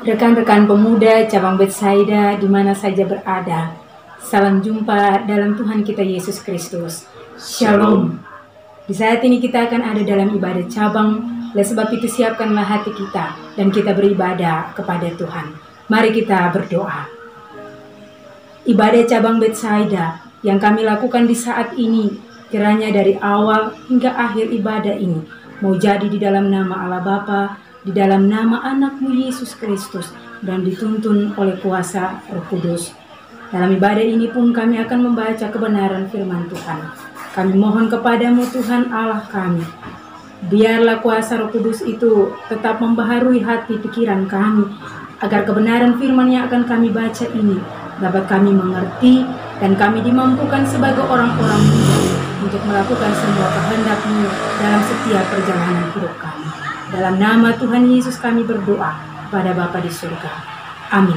Rekan-rekan pemuda cabang Betsaida di mana saja berada, salam jumpa dalam Tuhan kita Yesus Kristus. Shalom. Di saat ini kita akan ada dalam ibadah cabang, oleh sebab itu siapkanlah hati kita dan kita beribadah kepada Tuhan. Mari kita berdoa. Ibadah cabang Betsaida yang kami lakukan di saat ini, kiranya dari awal hingga akhir ibadah ini mau jadi di dalam nama Allah Bapa, di dalam nama Anak-Mu Yesus Kristus, dan dituntun oleh kuasa Roh Kudus. Dalam ibadah ini pun kami akan membaca kebenaran firman Tuhan. Kami mohon kepadamu Tuhan Allah kami, biarlah kuasa Roh Kudus itu tetap membaharui hati pikiran kami, agar kebenaran firman yang akan kami baca ini dapat kami mengerti dan kami dimampukan sebagai orang-orang muda untuk melakukan semua kehendak-Mu dalam setiap perjalanan hidup kami. Dalam nama Tuhan Yesus kami berdoa pada Bapa di surga. Amin.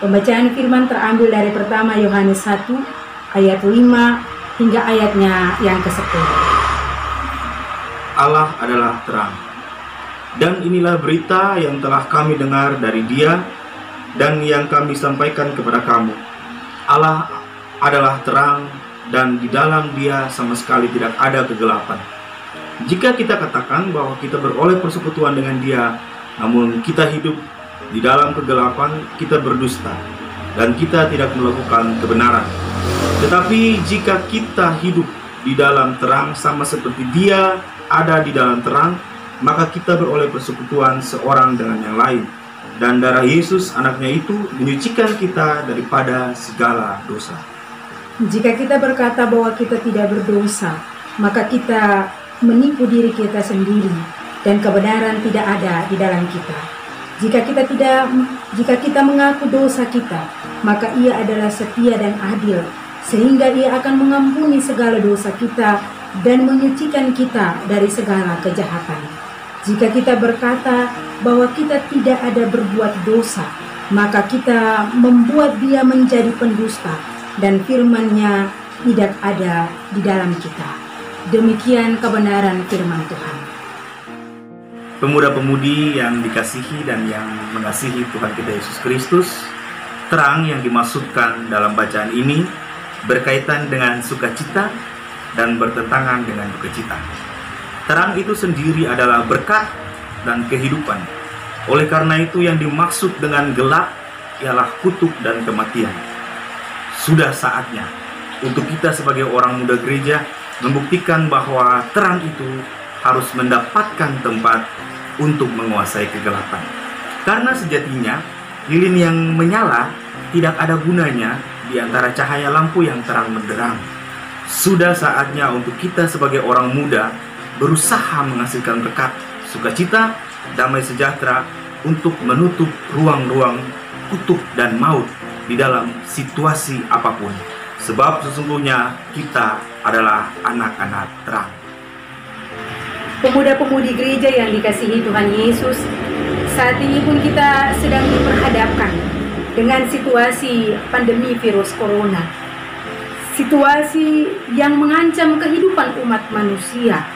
Pembacaan firman terambil dari pertama Yohanes 1 ayat 5 hingga ayatnya yang ke-10. Allah adalah terang. Dan inilah berita yang telah kami dengar dari Dia dan yang kami sampaikan kepada kamu. Allah adalah terang dan di dalam Dia sama sekali tidak ada kegelapan. Jika kita katakan bahwa kita beroleh persekutuan dengan Dia, namun kita hidup di dalam kegelapan, kita berdusta dan kita tidak melakukan kebenaran. Tetapi jika kita hidup di dalam terang sama seperti Dia ada di dalam terang, maka kita beroleh persekutuan seorang dengan yang lain. Dan darah Yesus anaknya itu menyucikan kita daripada segala dosa. Jika kita berkata bahwa kita tidak berdosa, maka kita menipu diri kita sendiri dan kebenaran tidak ada di dalam kita. Jika kita mengaku dosa kita, maka Ia adalah setia dan adil, sehingga Ia akan mengampuni segala dosa kita dan menyucikan kita dari segala kejahatan. Jika kita berkata bahwa kita tidak ada berbuat dosa, maka kita membuat Dia menjadi pendusta dan firman-Nya tidak ada di dalam kita. Demikian kebenaran firman Tuhan. Pemuda-pemudi yang dikasihi dan yang mengasihi Tuhan kita Yesus Kristus, terang yang dimaksudkan dalam bacaan ini berkaitan dengan sukacita dan bertentangan dengan dukacita. Terang itu sendiri adalah berkat dan kehidupan. Oleh karena itu yang dimaksud dengan gelap ialah kutuk dan kematian. Sudah saatnya untuk kita sebagai orang muda gereja membuktikan bahwa terang itu harus mendapatkan tempat untuk menguasai kegelapan. Karena sejatinya lilin yang menyala tidak ada gunanya di antara cahaya lampu yang terang benderang. Sudah saatnya untuk kita sebagai orang muda berusaha menghasilkan berkat, sukacita, damai sejahtera untuk menutup ruang-ruang kutuk dan maut di dalam situasi apapun. Sebab sesungguhnya kita adalah anak-anak terang. Pemuda-pemudi gereja yang dikasihi Tuhan Yesus, saat ini pun kita sedang diperhadapkan dengan situasi pandemi virus corona. Situasi yang mengancam kehidupan umat manusia,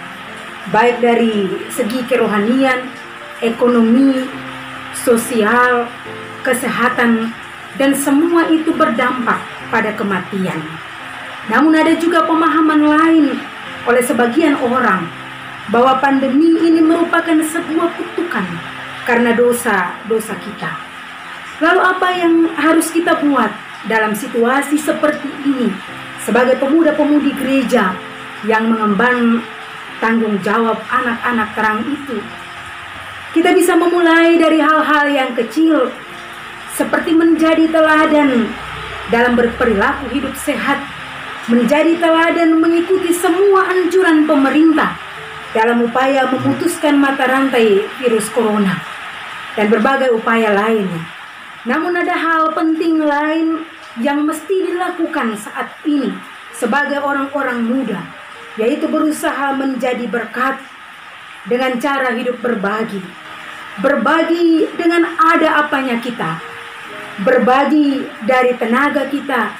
baik dari segi kerohanian, ekonomi, sosial, kesehatan, dan semua itu berdampak pada kematian. Namun ada juga pemahaman lain oleh sebagian orang bahwa pandemi ini merupakan sebuah kutukan karena dosa-dosa kita. Lalu apa yang harus kita buat dalam situasi seperti ini sebagai pemuda-pemudi gereja yang mengemban tanggung jawab anak-anak terang itu? Kita bisa memulai dari hal-hal yang kecil, seperti menjadi teladan dalam berperilaku hidup sehat, menjadi teladan mengikuti semua anjuran pemerintah dalam upaya memutuskan mata rantai virus corona dan berbagai upaya lainnya. Namun ada hal penting lain yang mesti dilakukan saat ini sebagai orang-orang muda, yaitu berusaha menjadi berkat dengan cara hidup berbagi. Berbagi dengan ada apanya kita, berbagi dari tenaga kita,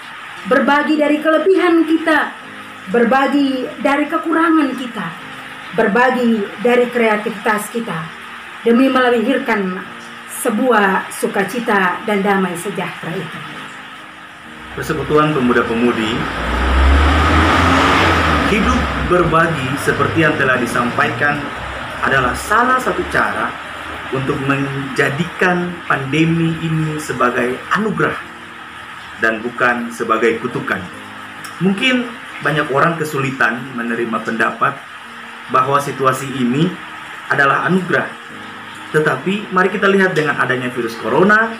berbagi dari kelebihan kita, berbagi dari kekurangan kita, berbagi dari kreativitas kita, demi melahirkan sebuah sukacita dan damai sejahtera itu. Persekutuan Pemuda-Pemudi hidup berbagi seperti yang telah disampaikan adalah salah satu cara untuk menjadikan pandemi ini sebagai anugerah dan bukan sebagai kutukan. Mungkin banyak orang kesulitan menerima pendapat bahwa situasi ini adalah anugerah. Tetapi mari kita lihat dengan adanya virus corona,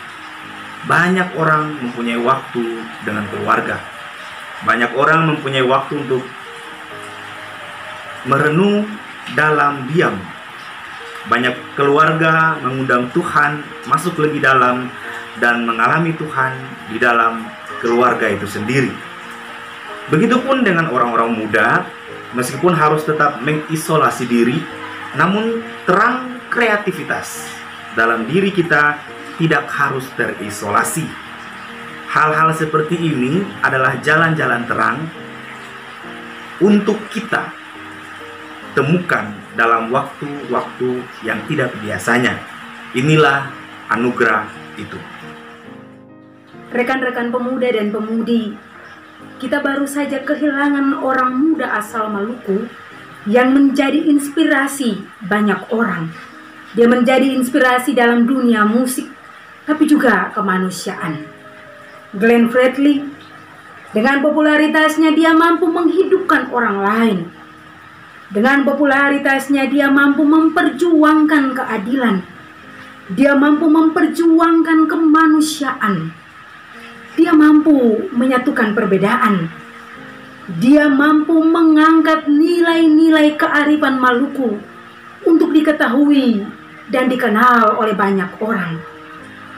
banyak orang mempunyai waktu dengan keluarga. Banyak orang mempunyai waktu untuk merenung dalam diam. Banyak keluarga mengundang Tuhan masuk lebih dalam dan mengalami Tuhan di dalam keluarga itu sendiri. Begitupun dengan orang-orang muda, meskipun harus tetap mengisolasi diri, namun terang kreativitas dalam diri kita tidak harus terisolasi. Hal-hal seperti ini adalah jalan-jalan terang untuk kita temukan dalam waktu-waktu yang tidak biasanya. Inilah anugerah itu. Rekan-rekan pemuda dan pemudi, kita baru saja kehilangan orang muda asal Maluku yang menjadi inspirasi banyak orang. Dia menjadi inspirasi dalam dunia musik, tapi juga kemanusiaan. Glenn Fredly, dengan popularitasnya dia mampu menghidupkan orang lain. Dengan popularitasnya dia mampu memperjuangkan keadilan. Dia mampu memperjuangkan kemanusiaan. Dia mampu menyatukan perbedaan. Dia mampu mengangkat nilai-nilai kearifan Maluku untuk diketahui dan dikenal oleh banyak orang.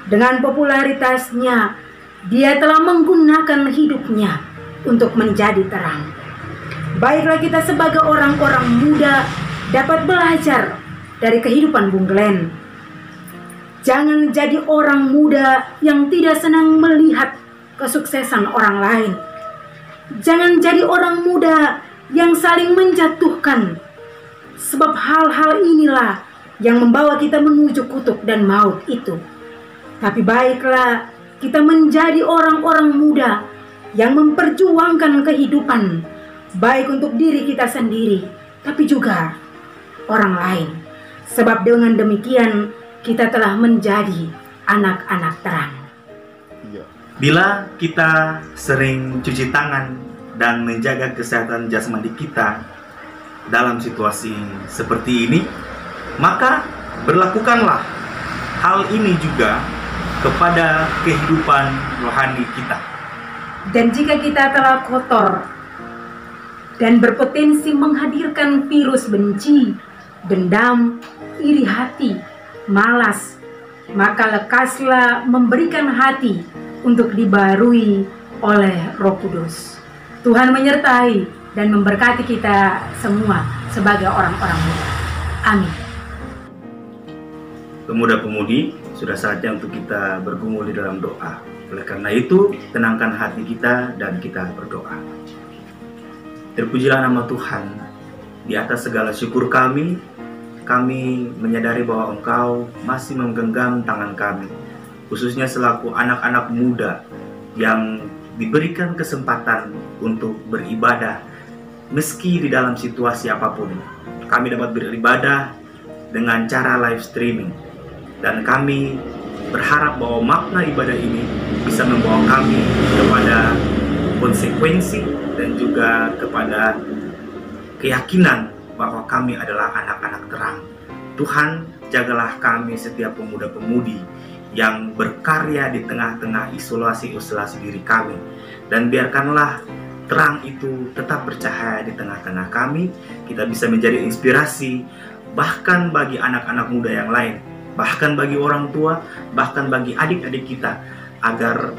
Dengan popularitasnya, dia telah menggunakan hidupnya untuk menjadi terang. Baiklah kita sebagai orang-orang muda dapat belajar dari kehidupan Bung Glenn. Jangan jadi orang muda yang tidak senang melihat kesuksesan orang lain. Jangan jadi orang muda yang saling menjatuhkan. Sebab hal-hal inilah yang membawa kita menuju kutuk dan maut itu. Tapi baiklah kita menjadi orang-orang muda yang memperjuangkan kehidupan, baik untuk diri kita sendiri, tapi juga orang lain. Sebab dengan demikian kita telah menjadi anak-anak terang. Bila kita sering cuci tangan dan menjaga kesehatan jasmani kita dalam situasi seperti ini, maka berlakukanlah hal ini juga kepada kehidupan rohani kita. Dan jika kita telah kotor dan berpotensi menghadirkan virus benci, dendam, iri hati, malas, maka lekaslah memberikan hati untuk dibarui oleh Roh Kudus. Tuhan menyertai dan memberkati kita semua sebagai orang-orang muda. Amin. Pemuda-pemudi, sudah saatnya untuk kita bergumul di dalam doa. Oleh karena itu, tenangkan hati kita dan kita berdoa. Terpujilah nama Tuhan. Di atas segala syukur kami menyadari bahwa Engkau masih menggenggam tangan kami, khususnya selaku anak-anak muda yang diberikan kesempatan untuk beribadah meski di dalam situasi apapun. Kami dapat beribadah dengan cara live streaming, dan kami berharap bahwa makna ibadah ini bisa membawa kami kepada konsekuensi dan juga kepada keyakinan bahwa kami adalah anak-anak terang. Tuhan, jagalah kami setiap pemuda-pemudi yang berkarya di tengah-tengah isolasi diri kami, dan biarkanlah terang itu tetap bercahaya di tengah-tengah kami. Kita bisa menjadi inspirasi bahkan bagi anak-anak muda yang lain, bahkan bagi orang tua, bahkan bagi adik-adik kita, agar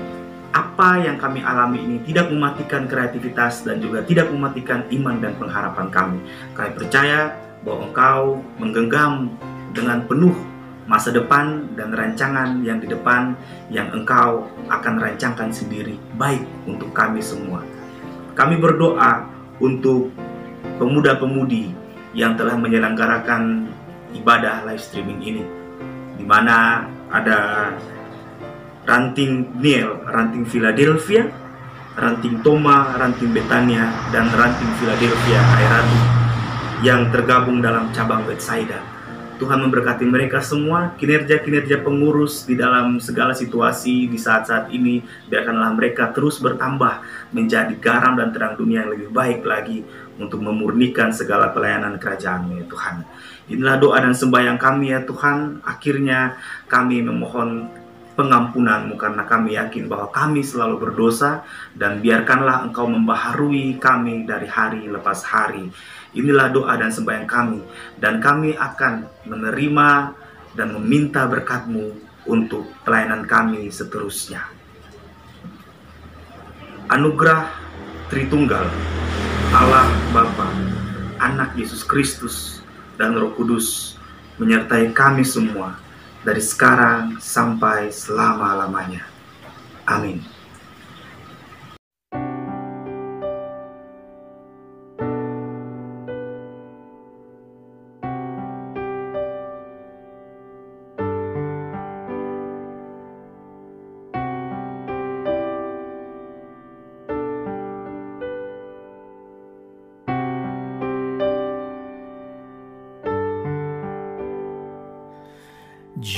apa yang kami alami ini tidak mematikan kreativitas dan juga tidak mematikan iman dan pengharapan kami. Kami percaya bahwa Engkau menggenggam dengan penuh masa depan dan rancangan yang di depan yang Engkau akan rancangkan sendiri baik untuk kami semua. Kami berdoa untuk pemuda-pemudi yang telah menyelenggarakan ibadah live streaming ini. di mana ada ranting Niel, ranting Philadelphia, ranting Toma, ranting Betania, dan ranting Philadelphia Airatu yang tergabung dalam cabang Betsaida. Tuhan memberkati mereka semua, kinerja-kinerja pengurus di dalam segala situasi di saat-saat ini. Biarkanlah mereka terus bertambah menjadi garam dan terang dunia yang lebih baik lagi untuk memurnikan segala pelayanan kerajaan-Mu ya Tuhan. Inilah doa dan sembahyang kami ya Tuhan. Akhirnya kami memohon pengampunan-Mu karena kami yakin bahwa kami selalu berdosa, dan biarkanlah Engkau membaharui kami dari hari lepas hari. Inilah doa dan sembahyang kami, dan kami akan menerima dan meminta berkat-Mu untuk pelayanan kami seterusnya. Anugerah Tritunggal Allah Bapa, Anak Yesus Kristus, dan Roh Kudus menyertai kami semua dari sekarang sampai selama-lamanya. Amin.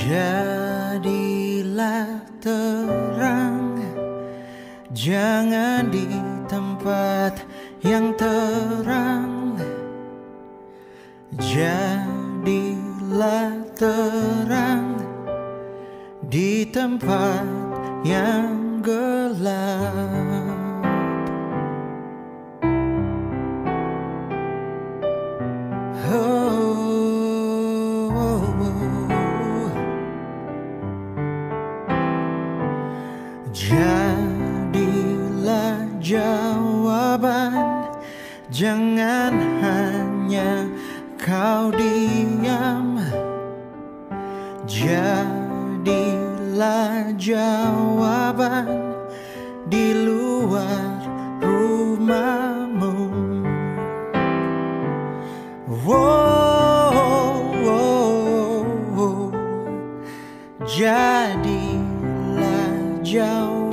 Jadilah terang, jangan di tempat yang terang. Jadilah terang di tempat yang gelap. Jadilah jawaban, jangan hanya kau diam. Jadilah jawaban di luar rumahmu. Jadilah jawaban.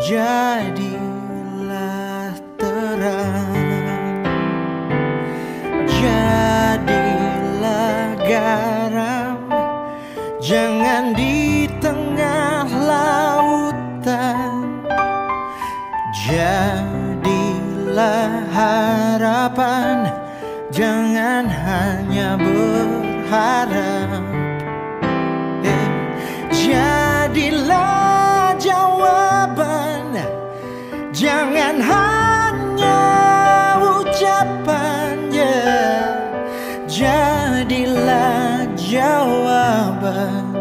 Jadilah terang. Jadilah garam, jangan di tengah lautan. Jadilah harapan, jangan hanya berharap. Jadilah jawaban, jangan hanya ucapannya. Jadilah jawaban,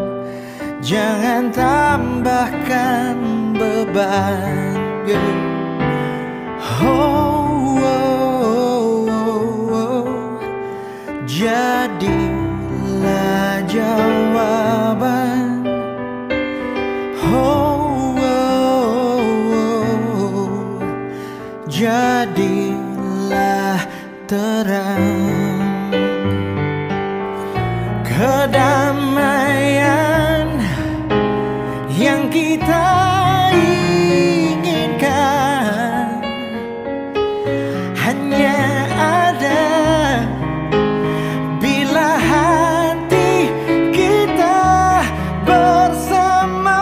jangan tambahkan beban. Jadilah jawaban. Jadilah terang. Kedamaian yang kita inginkan hanya ada bila hati kita bersama.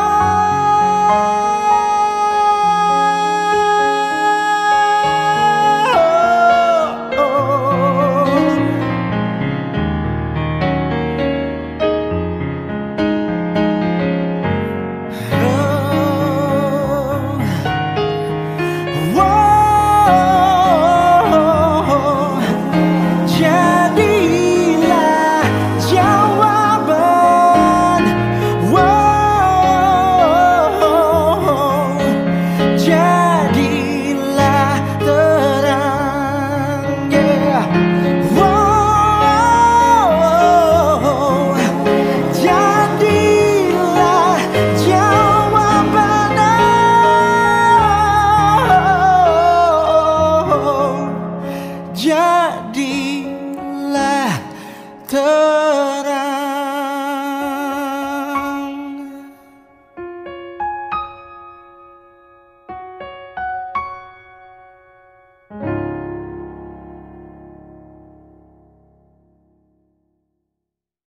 jadilah terang.